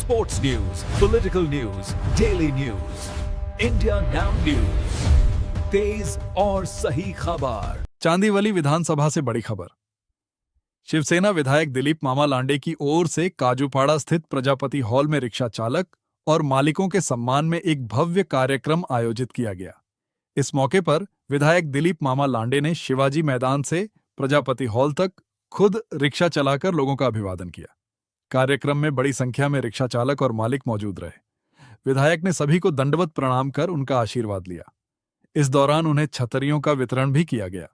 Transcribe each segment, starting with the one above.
Sports news, political news, daily news. India Now News. तेज और सही खबर. चांदीवली विधानसभा से बड़ी खबर। शिवसेना विधायक दिलीप मामा लांडे की ओर से काजूपाड़ा स्थित प्रजापति हॉल में रिक्शा चालक और मालिकों के सम्मान में एक भव्य कार्यक्रम आयोजित किया गया। इस मौके पर विधायक दिलीप मामा लांडे ने शिवाजी मैदान से प्रजापति हॉल तक खुद रिक्शा चलाकर लोगों का अभिवादन किया। कार्यक्रम में बड़ी संख्या में रिक्शा चालक और मालिक मौजूद रहे। विधायक ने सभी को दंडवत प्रणाम कर उनका आशीर्वाद लिया। इस दौरान उन्हें छतरियों का वितरण भी किया गया।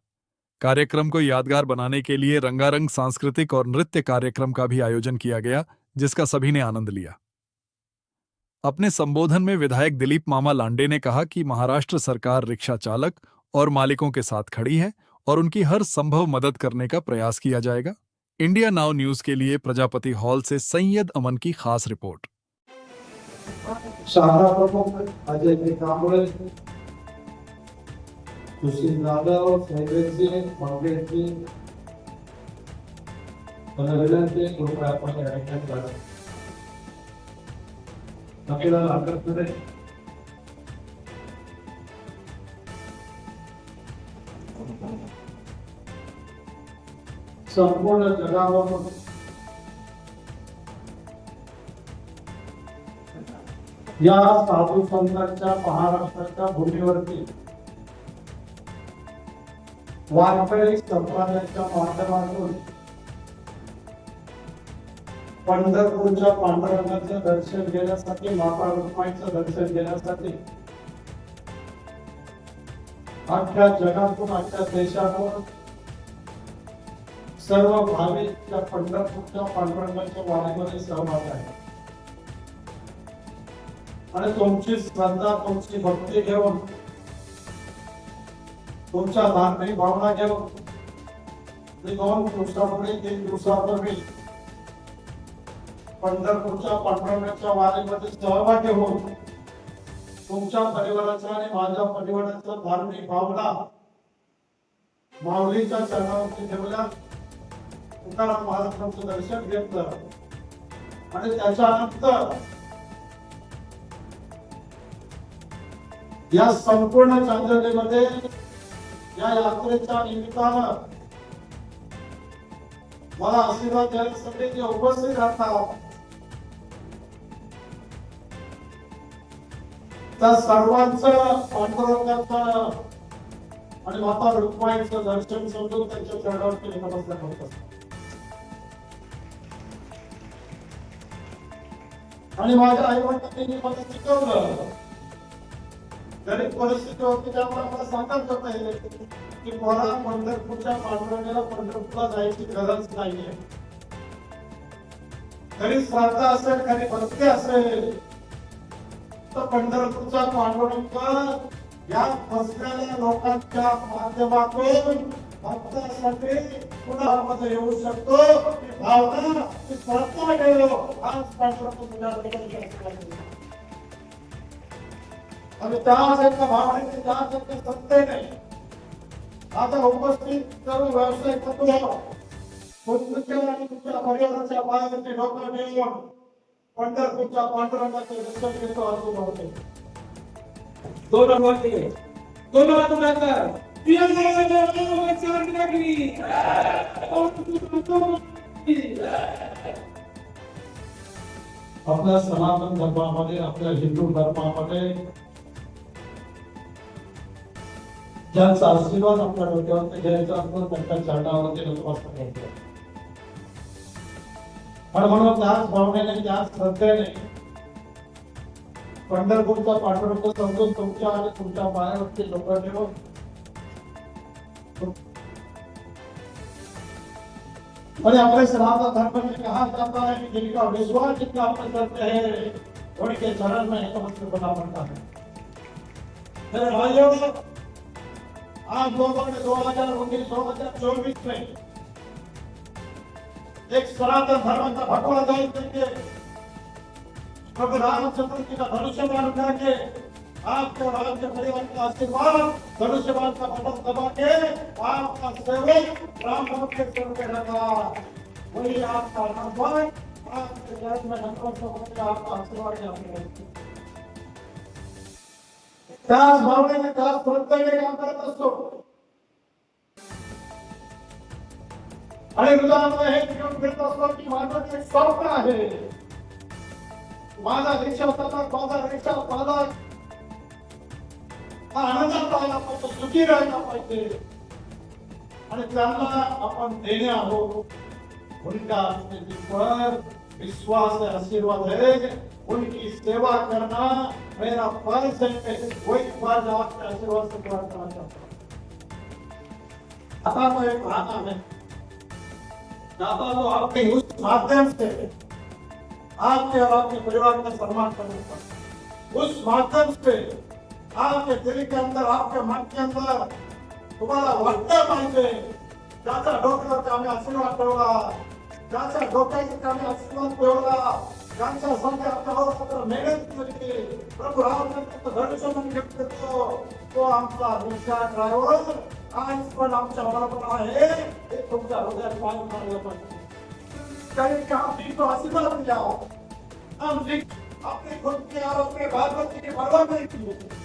कार्यक्रम को यादगार बनाने के लिए रंगारंग सांस्कृतिक और नृत्य कार्यक्रम का भी आयोजन किया गया, जिसका सभी ने आनंद लिया। अपने संबोधन में विधायक दिलीप मामा लांडे ने कहा कि महाराष्ट्र सरकार रिक्शा चालक और मालिकों के साथ खड़ी है और उनकी हर संभव मदद करने का प्रयास किया जाएगा। इंडिया नाउ न्यूज के लिए प्रजापति हॉल से सैयद अमन की खास रिपोर्ट। शहरा प्रमुख अजय जी कांबळे, सुशील जाधव, सैयद जी, मंगेश जी, विनंती कृपया आपण ऍडमिट करा. आपल्याला आकर्षण संपूर्ण जगावर या साधू संतांच्या महाराष्ट्राच्या भूमीवरती वारकरी संप्रदायाच्या माध्यमातून पंढरपूरच्या पांडुरंगाचं दर्शन घेण्यासाठी, माता रुक्माईचं दर्शन घेण्यासाठी अख्ख्या जगातून, अख्ख्या देशातून सर्व भाविक त्या पंढरपूरच्या पांडुरंगाच्या वारीमध्ये सहभागी आहेत. आणि तुमची श्रद्धा, तुमची भक्ती घेऊन, तुमच्या धार्मिक भावना घेऊन मी 2 दिवसापूर्वी 3 दिवसापूर्वी पंढरपूरच्या पांडुरंगाच्या वारीमध्ये सहभागी होऊन तुमच्या परिवाराचा आणि माझ्या परिवाराचा धार्मिक भावना माऊलीच्या चरणावरती ठेवल्या. तुकाराम महाराजांचं दर्शन घेतलं आणि त्याच्यानंतर या संपूर्ण चांदोलीमध्ये या यात्रेच्या निमित्तानं मला आशीर्वाद देण्यासाठी जे उपस्थित राहतात त्या सर्वांचं पांडुरंगाचं आणि माता रुक्माईचं दर्शन समजून त्यांच्या चरणावरती नमस्कार करतो. आणि माझ्या आई वडिलांनी मला शिकवलं, गरीब परिस्थिती होती त्यामुळे मला सांगत होते की पोरा पंढरपूरच्या पांडुरंगाला पंढरपूरला जायची गरज नाहीये. खरी श्रद्धा असेल, खरी भक्ती असेल तर पंढरपूरचा पांडुरंग या फसलेल्या लोकांच्या माध्यमातून भक्तांसाठी पुन्हा मध्ये येऊ शकतो. भावना ती श्रद्धा ठेवलो आज पांडुरंग आणि त्याच एका भावनेने, त्याच एका सत्तेने आता उपस्थित सर्व व्यावसायिक बंधू तुमच्या आणि तुमच्या परिवाराच्या पायावरती डोकं ठेवून पंढरपूरच्या पांडुरंगाचे दर्शन घेतो असं होते. आपल्या सनातन धर्मामध्ये, आपल्या हिंदू धर्मामध्ये ज्यांचा आशीर्वाद आपल्या डोक्यावरती घ्यायचा असतो त्यांच्या चरणावरती नतमस्तक होतो. आणि म्हणून त्याच भावनेने, त्याच श्रद्धेने पंढरपूरचा पांडुरंग समजून तुमच्या आणि तुमच्या पायावरती डोकं ठेवून और अपने सनातन धर्म में कहा जाता है कि जिनका विश्वास जितना अपन करते हैं उनके चरण में नतमस्तक होना पड़ता है. मेरे भाइयों, आज लोगों ने 2019-2024 में एक सनातन धर्म का भगवा ध्वज देके, प्रभु रामचंद्र जी का धनुष्यबाण उठा के, आपको राज्य परिवार का आशीर्वाद धनुष्यबाण का बटन दबा के आपका सेवक राम भक्त के स्वरूप में लगा. वही आपका नंबर आपके घर में नतमस्तक आपका आशीर्वाद आपके त्याच भावनेने त्याच श्रद्धेने काम करत असतो आणि हृदयामध्ये हे घेऊन फिरत असतो की माझं एक स्वप्न आहे माझा रिक्षा सतत माझा रिक्षा माझा आनंदात राहायला पाहिजे सुखी राहायला पाहिजे आणि त्यांना आपण देणे आहोत उनका पर विश्वास है आशीर्वाद है उनकी सेवा करना मेरा फर्ज है वही फर्ज आपके आशीर्वाद से पूरा करना चाहता हूँ आता तो एक बहाना है दाता तो आपके उस माध्यम से आपके और आपके परिवार का सम्मान करने का उस माध्यम से आपके दिल के अंदर आपके मन के अंदर तुम्हाला वाटतं पाहिजे ज्याचा डोक्यावर आम्ही आशीर्वाद ठेवला ज्याच्या डोक्यावर आम्ही आशीर्वाद ठेवला ज्यांच्या संघ आपल्यावर मेहनत केली प्रभू रामचंद्र दर्शन घेत करतो तो आमचा रिक्षा ड्रायव्हर आज पण आमच्या बरोबर आहे हे तुमच्या हृदयात पाणी मारलं पाहिजे काही काम की तो आशीर्वाद दिला हम अपने खुद के और अपने बाल बच्चे की परवाह नहीं की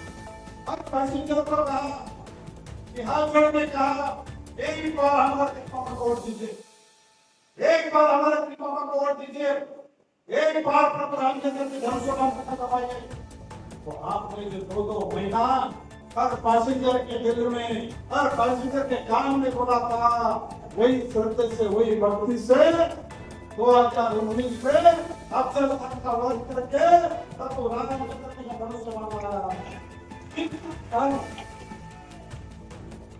अब पैसेंजर को कहा कि हाथ जोड़ में कहा एक बार हमारे कृपा को वोट दीजिए एक बार हमारे कृपा को वोट दीजिए एक बार प्रभु रामचंद्र के धर्म से काम करना दबाइए तो आपने जो दो महीना हर पैसेंजर के दिल में हर पैसेंजर के कान में बोला था वही श्रद्धे से वही भक्ति से 2019 में अफजल खान का वोट करके प्रभु रामचंद्र के धर्म से मांगा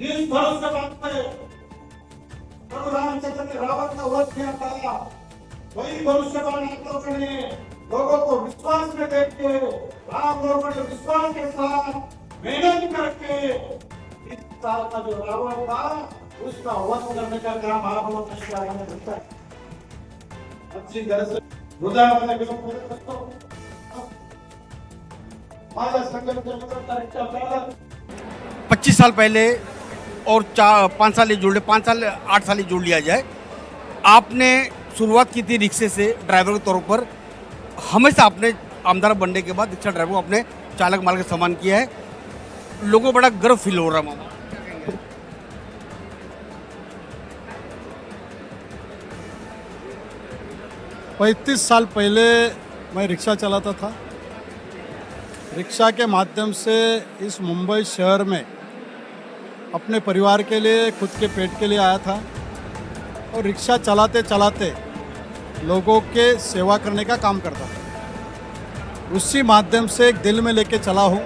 जिस भरोसे बात में प्रभु रामचंद्र ने रावण का वध किया था वही भविष्यवाणी लोगों ने लोगों को विश्वास में देख के राम लोगों ने विश्वास के साथ मेहनत करके इस साल का जो रावण था उसका वध करने का काम आप लोग ने किया है अच्छी तरह से हृदय में विलोप कर सकते हो हमारा संगठन के मतलब तारीख का 25 साल पहले और 5 साल जोड़ ले 5 साल 8 साल जोड़ लिया जाए आपने शुरुआत की थी रिक्शे से ड्राइवर के तौर पर हमेशा आपने आमदार बनने के बाद रिक्शा ड्राइवर को अपने चालक माल का सम्मान किया है लोगों को बड़ा गर्व फील हो रहा है मामा 35 साल पहले मैं रिक्शा चलाता था रिक्शा के माध्यम से इस मुंबई शहर में अपने परिवार के लिए खुद के पेट के लिए आया था और रिक्शा चलाते चलाते लोगों के सेवा करने का काम करता था उसी माध्यम से एक दिल में लेके चला हूँ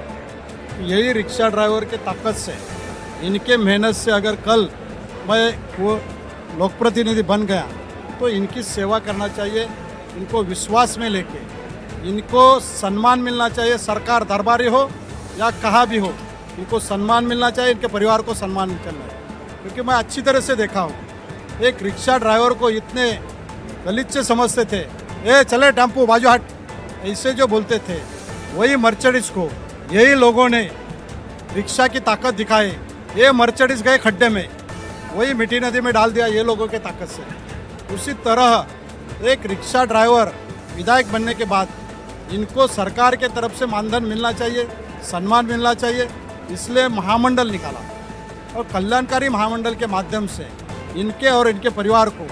यही रिक्शा ड्राइवर के ताकत से इनके मेहनत से अगर कल मैं वो लोक प्रतिनिधि बन गया तो इनकी सेवा करना चाहिए इनको विश्वास में लेके इनको सम्मान मिलना चाहिए सरकार दरबारी हो या कहाँ भी हो इनको सम्मान मिलना चाहिए इनके परिवार को सम्मान मिलना चाहिए क्योंकि मैं अच्छी तरह से देखा हूँ एक रिक्शा ड्राइवर को इतने गलीच से समझते थे ए चले टेम्पो बाजू हट ऐसे जो बोलते थे वही मर्सिडीज को यही लोगों ने रिक्शा की ताकत दिखाई ये मर्सिडीज गए खड्डे में वही मिट्टी नदी में डाल दिया ये लोगों के ताकत से उसी तरह एक रिक्शा ड्राइवर विधायक बनने के बाद इनको सरकार के तरफ से मानधन मिलना चाहिए सम्मान मिलना चाहिए इसलिए महामंडल निकाला और कल्याणकारी महामंडल के माध्यम से इनके और इनके परिवार को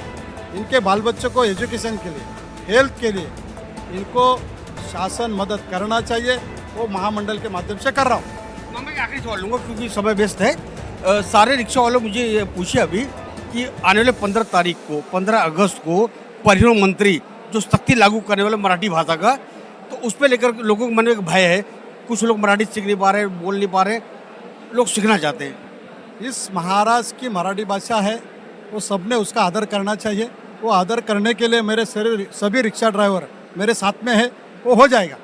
इनके बाल बच्चों को एजुकेशन के लिए हेल्थ के लिए इनको शासन मदद करना चाहिए वो महामंडल के माध्यम से कर रहा हूँ मामा मैं आखिरी सवाल लूँगा क्योंकि समय व्यस्त है सारे रिक्शा वालों मुझे ये पूछे अभी कि आने वाले 15 तारीख को 15 अगस्त को परिवहन मंत्री जो सख्ती लागू करने वाले मराठी भाषा का तो उस पर लेकर लोगों के मन में एक भय है कुछ लोग मराठी सीख नहीं पा रहे बोल नहीं पा रहे लोग सीखना चाहते हैं इस महाराष्ट्र की मराठी भाषा है वो सबने उसका आदर करना चाहिए वो आदर करने के लिए मेरे सभी रिक्शा ड्राइवर मेरे साथ में है वो हो जाएगा